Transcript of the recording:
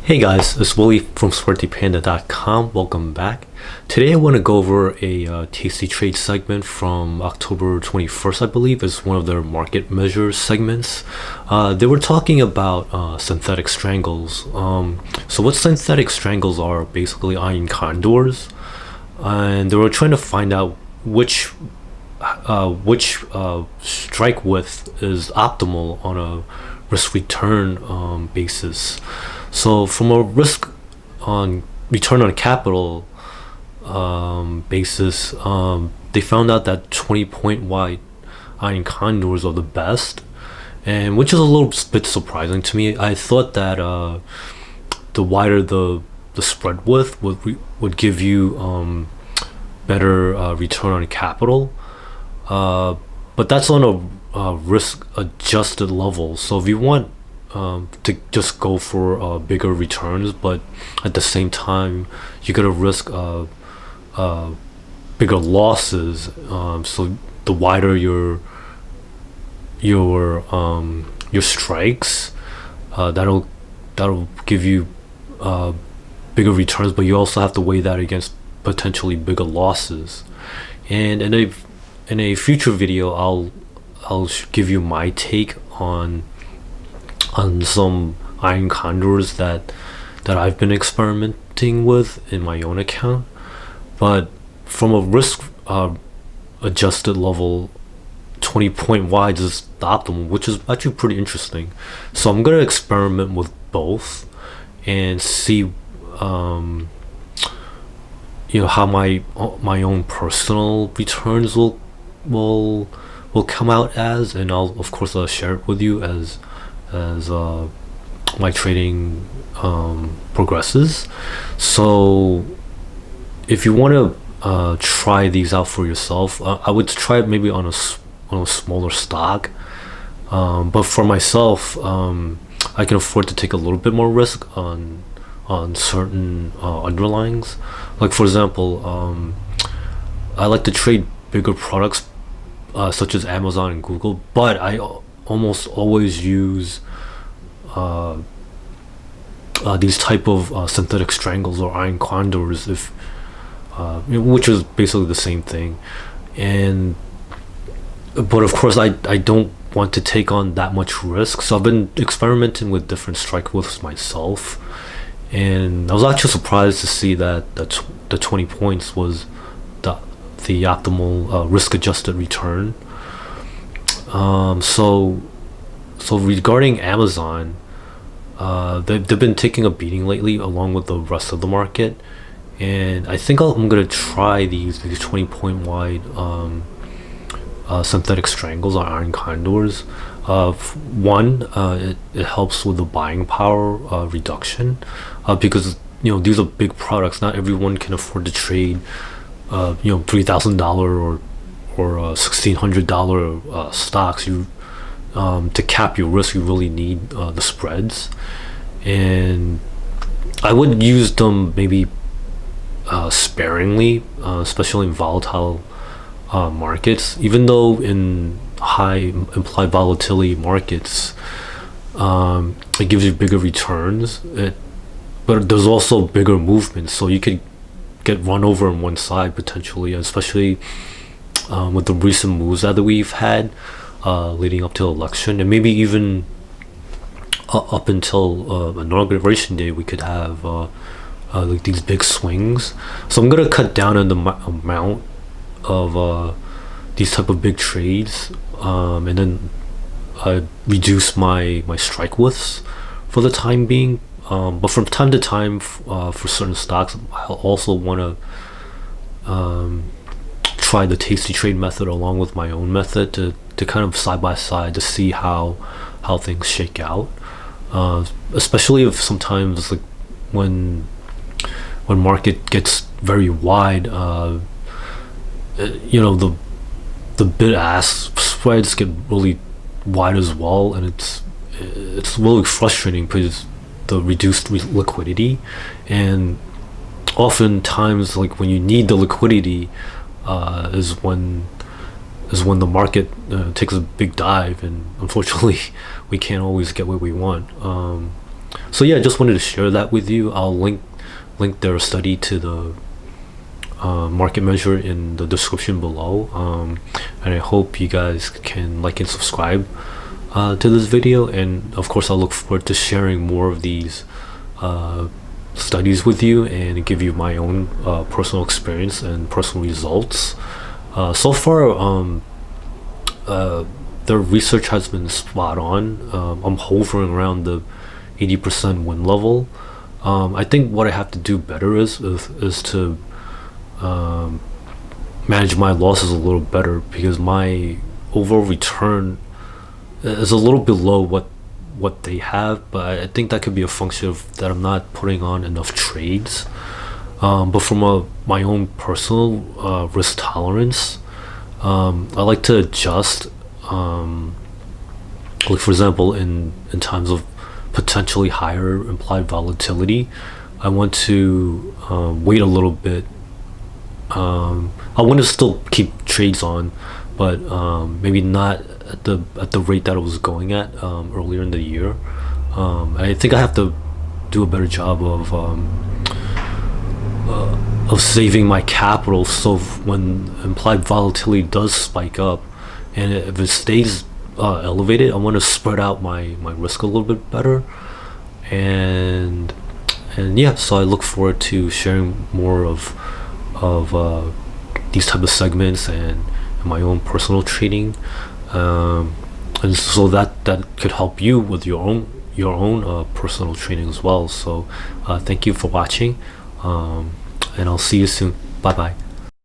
Hey guys, it's Willie from SuertePanda.com. Welcome back. Today I want to go over a Tastytrade segment from October 21st, I believe, is one of their market measures segments. They were talking about synthetic strangles. So what synthetic strangles are basically iron condors, and they were trying to find out which strike width is optimal on a risk return basis. So from a risk on return on capital basis, they found out that 20-point wide iron condors are the best, and which is a little bit surprising to me. I thought that the wider the spread width would give you better return on capital, but that's on a risk adjusted level. So if you want to just go for bigger returns, but at the same time you gotta risk bigger losses. So the wider your strikes, that'll give you bigger returns, but you also have to weigh that against potentially bigger losses. And in a future video, I'll give you my take on some iron condors that I've been experimenting with in my own account. But from a risk adjusted level, 20-point wide is the optimal, which is actually pretty interesting. So I'm gonna experiment with both and see how my own personal returns will come out as, and I'll of course share it with you as my trading progresses. So if you want to try these out for yourself, I would try it maybe on a smaller stock, but for myself, I can afford to take a little bit more risk on certain underlyings. Like for example, I like to trade bigger products such as Amazon and Google, but I almost always use these type of synthetic strangles or iron condors, if which is basically the same thing. But of course I don't want to take on that much risk, so I've been experimenting with different strike widths myself, and I was actually surprised to see that the 20 points was the optimal risk adjusted return. So regarding Amazon, they've been taking a beating lately along with the rest of the market, and I think I'm gonna try these 20-point wide synthetic strangles or iron condors. It helps with the buying power reduction, because these are big products. Not everyone can afford to trade $3,000 or $1,600 stocks. To cap your risk, you really need the spreads, and I would use them maybe sparingly, especially in volatile markets. Even though in high implied volatility markets, it gives you bigger returns, but there's also bigger movements, so you could get run over on one side potentially, especially with the recent moves that we've had leading up to the election, and maybe even up until inauguration day, we could have like these big swings. So I'm gonna cut down on the amount of these type of big trades, and then reduce my strike widths for the time being. But from time to time, for certain stocks, I'll also want to try the Tastytrade method along with my own method to kind of side by side to see how things shake out, especially if sometimes, like when market gets very wide, the bid ask spreads get really wide as well, and it's really frustrating because the reduced liquidity, and oftentimes, like when you need the liquidity, is when the market takes a big dive, and unfortunately we can't always get what we want. So yeah, I just wanted to share that with you. I'll link their study to the market measure in the description below. And I hope you guys can like and subscribe to this video, and of course I'll look forward to sharing more of these studies with you and give you my own personal experience and personal results. So far their research has been spot on. I'm hovering around the 80% win level. I think what I have to do better is to manage my losses a little better, because my overall return is a little below what they have, but I think that could be a function of that I'm not putting on enough trades. But from my own personal risk tolerance, I like to adjust. Like for example, in times of potentially higher implied volatility, I want to wait a little bit. I want to still keep trades on, but maybe not at the rate that it was going at earlier in the year. I think I have to do a better job of saving my capital, so when implied volatility does spike up, and if it stays elevated, I want to spread out my risk a little bit better. And yeah, so I look forward to sharing more of these type of segments and my own personal trading, and so that could help you with your own personal trading as well. So thank you for watching, and I'll see you soon. Bye bye.